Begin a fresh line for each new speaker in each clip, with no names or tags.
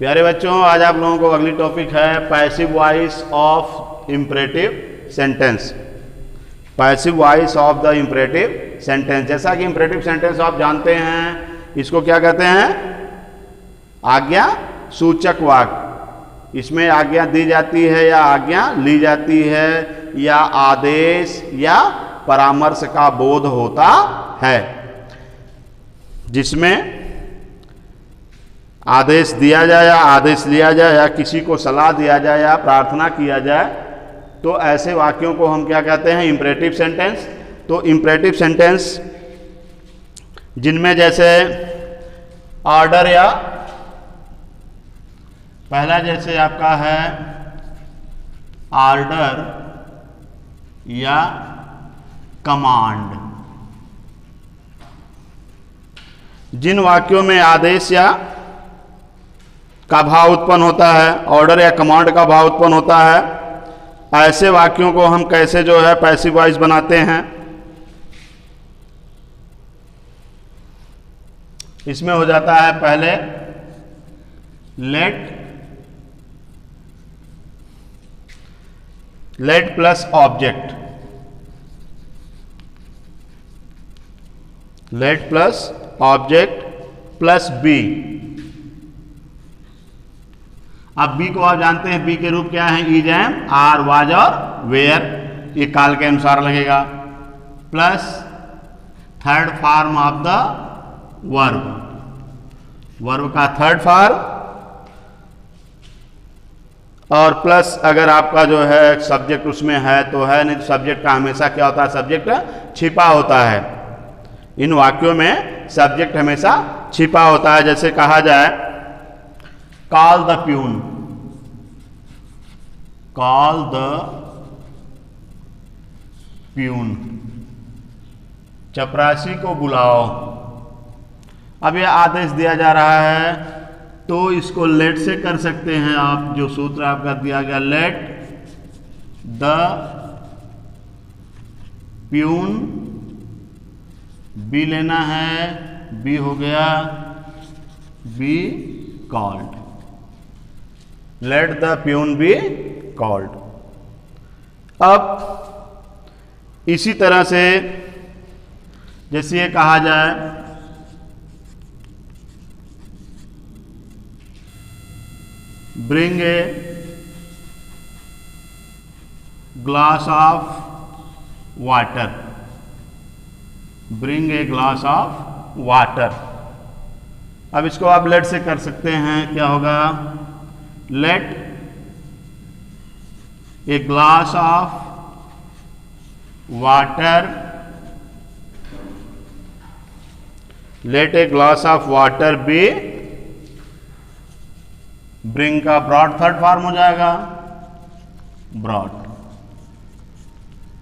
प्यारे बच्चों, आज आप लोगों को अगली टॉपिक है passive voice of imperative sentence. Passive voice of the imperative sentence. जैसा कि इंपरेटिव सेंटेंस आप जानते हैं, इसको क्या कहते हैं? आज्ञा सूचक वाक्य। इसमें आज्ञा दी जाती है या आज्ञा ली जाती है या आदेश या परामर्श का बोध होता है, जिसमें आदेश दिया जाए या आदेश लिया जाए या किसी को सलाह दिया जाए या प्रार्थना किया जाए, तो ऐसे वाक्यों को हम क्या कहते हैं? Imperative sentence. तो इंपरेटिव सेंटेंस जिनमें जैसे ऑर्डर या पहला जैसे आपका है ऑर्डर या कमांड। जिन वाक्यों में आदेश या का भाव उत्पन्न होता है, ऑर्डर या कमांड का भाव उत्पन्न होता है, ऐसे वाक्यों को हम कैसे जो है पैसिव वॉइस बनाते हैं। इसमें हो जाता है पहले let plus object. Let plus object plus be. अब बी को आप जानते हैं, बी के रूप क्या है? इज, एम, आर, वाज और वेयर। ये काल के अनुसार लगेगा। Plus third form of the verb, verb का थर्ड फॉर्म। और प्लस अगर आपका जो है सब्जेक्ट उसमें है तो है, नहीं तो सब्जेक्ट का हमेशा क्या होता है? सब्जेक्ट छिपा होता है। इन वाक्यों में सब्जेक्ट हमेशा छिपा होता है। जैसे कहा जाए call the peon, call the peon, चपरासी को बुलाओ। अब यह आदेश दिया जा रहा है तो इसको लेट से कर सकते हैं आप। जो सूत्र आपका दिया गया, लेट द प्यून बी लेना है, बी हो गया be called. Let the peon be called. अब इसी तरह से जैसे ये कहा जाए bring a glass of water, bring a glass of water. अब इसको आप लेट से कर सकते हैं। क्या होगा? Let a glass of water, let a glass of water be, bring का ब्रॉड थर्ड फॉर्म हो जाएगा, brought.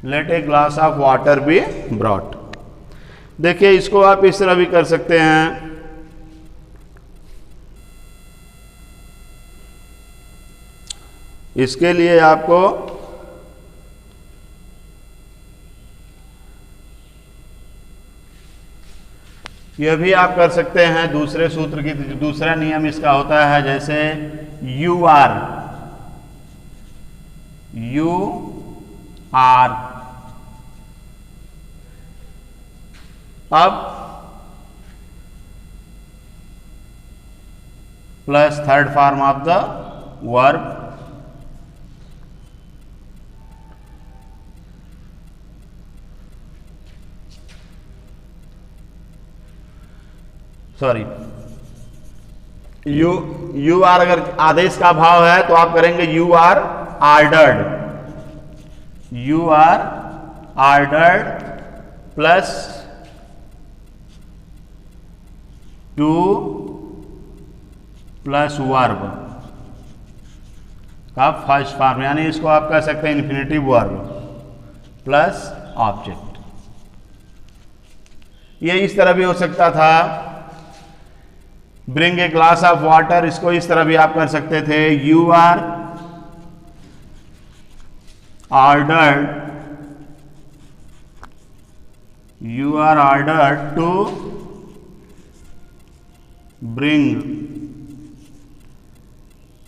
Let a glass of water be brought. देखिए, इसको आप इस तरह भी कर सकते हैं। इसके लिए आपको यह भी आप कर सकते हैं दूसरे सूत्र की। दूसरा नियम इसका होता है जैसे यू आर, यू आर। अब plus third form of the verb, sorry you are. अगर आदेश का भाव है तो आप करेंगे you are ordered, you are ordered plus to plus verb का फर्स्ट फॉर्म, यानी इसको आप कह सकते हैं इन्फिनेटिव वर्ब प्लस ऑब्जेक्ट। ये इस तरह भी हो सकता था। Bring a glass of water, इसको इस तरह भी आप कर सकते थे। You are ordered, you are ordered to bring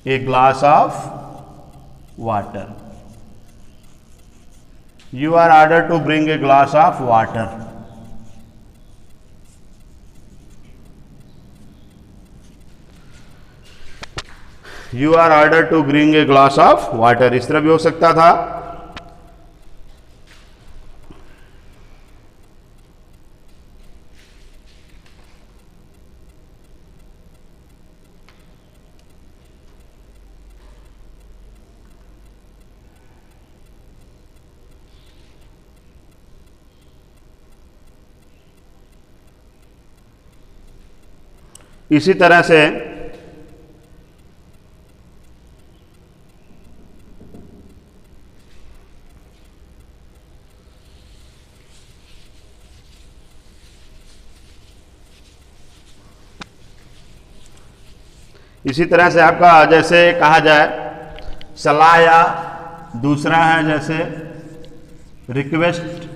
a glass of water. You are ordered to bring a glass of water. You are ordered to bring a glass of water. इस तरह भी हो सकता था। इसी तरह से आपका जैसे कहा जाए सलाह, या दूसरा है जैसे रिक्वेस्ट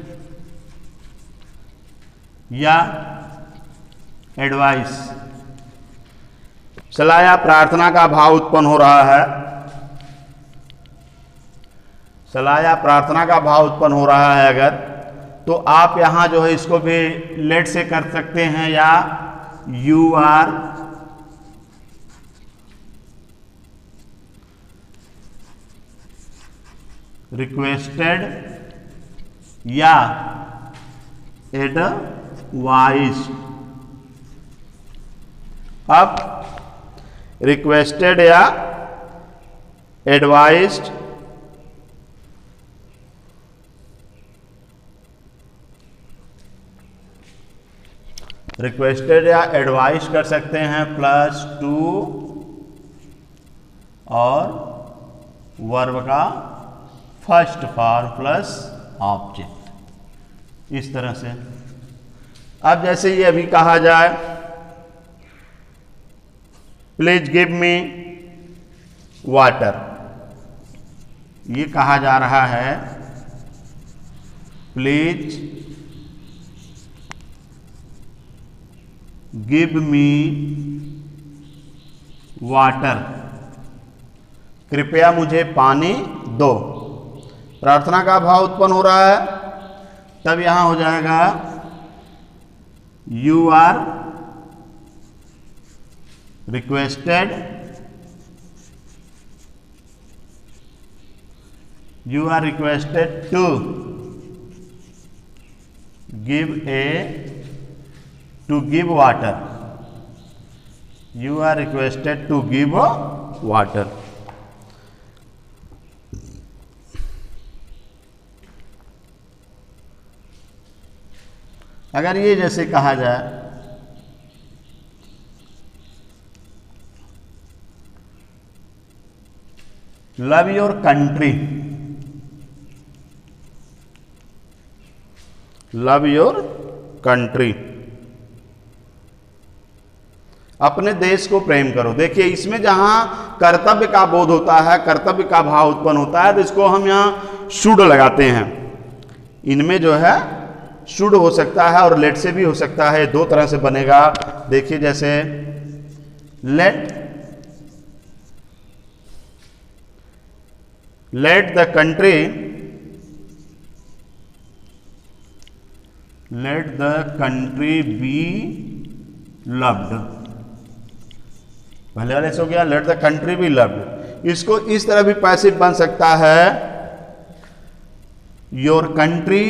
या एडवाइस। सलाह या प्रार्थना का भाव उत्पन्न हो रहा है, सलाह या प्रार्थना का भाव उत्पन्न हो रहा है अगर, तो आप यहां जो है इसको भी लेट से कर सकते हैं, या यू आर रिक्वेस्टेड या एडवाइज। अब रिक्वेस्टेड या एडवाइज्ड कर सकते हैं +2 और वर्ब का फर्स्ट फॉर्म प्लस ऑब्जेक्ट, इस तरह से। अब जैसे ये अभी कहा जाए प्लीज गिव मी वाटर, ये कहा जा रहा है प्लीज गिव मी वाटर, कृपया मुझे पानी दो। प्रार्थना का भाव उत्पन्न हो रहा है, तब यहां हो जाएगा you are requested, you are requested to give water, you are requested to give water। अगर ये जैसे कहा जाए love your country, love your country, अपने देश को प्रेम करो। देखिए इसमें जहां कर्तव्य का बोध होता है, कर्तव्य का भाव उत्पन्न होता है, तो इसको हम यहां शुड लगाते हैं। इनमें जो है शुड हो सकता है और लेट से भी हो सकता है, दो तरह से बनेगा। देखिए जैसे let the country be loved, पहले वाले से हो गया let the country be loved। इसको इस तरह भी पैसिव बन सकता है your country,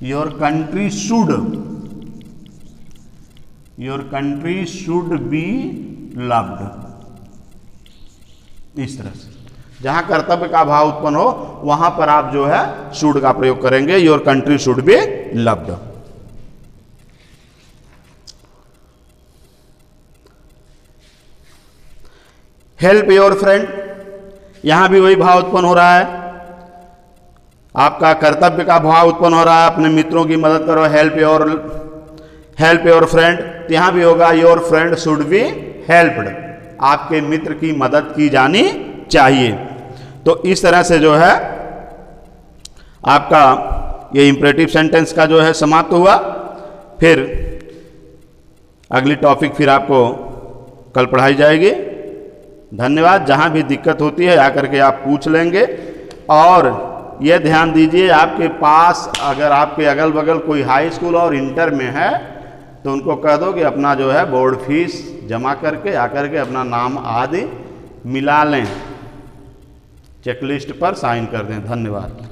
your country should be loved, इस तरह से। जहां कर्तव्य का भाव उत्पन्न हो वहां पर आप जो है शुड का प्रयोग करेंगे, your country should be loved. Help your friend, यहां भी वही भाव उत्पन्न हो रहा है, आपका कर्तव्य का भाव उत्पन्न हो रहा है, अपने मित्रों की मदद करो, हेल्प योर फ्रेंड। यहां भी होगा your friend should be helped, आपके मित्र की मदद की जानी चाहिए। तो इस तरह से जो है आपका ये इंपरेटिव सेंटेंस का जो है समाप्त हुआ। फिर अगली टॉपिक फिर आपको कल पढ़ाई जाएगी। धन्यवाद। जहाँ भी दिक्कत होती है आकर के आप पूछ लेंगे। और ये ध्यान दीजिए, आपके पास अगर आपके अगल बगल कोई हाई स्कूल और इंटर में है तो उनको कह दो कि अपना जो है बोर्ड फीस जमा करके आकर के अपना नाम आदि मिला लें, चेकलिस्ट पर साइन कर दें। धन्यवाद।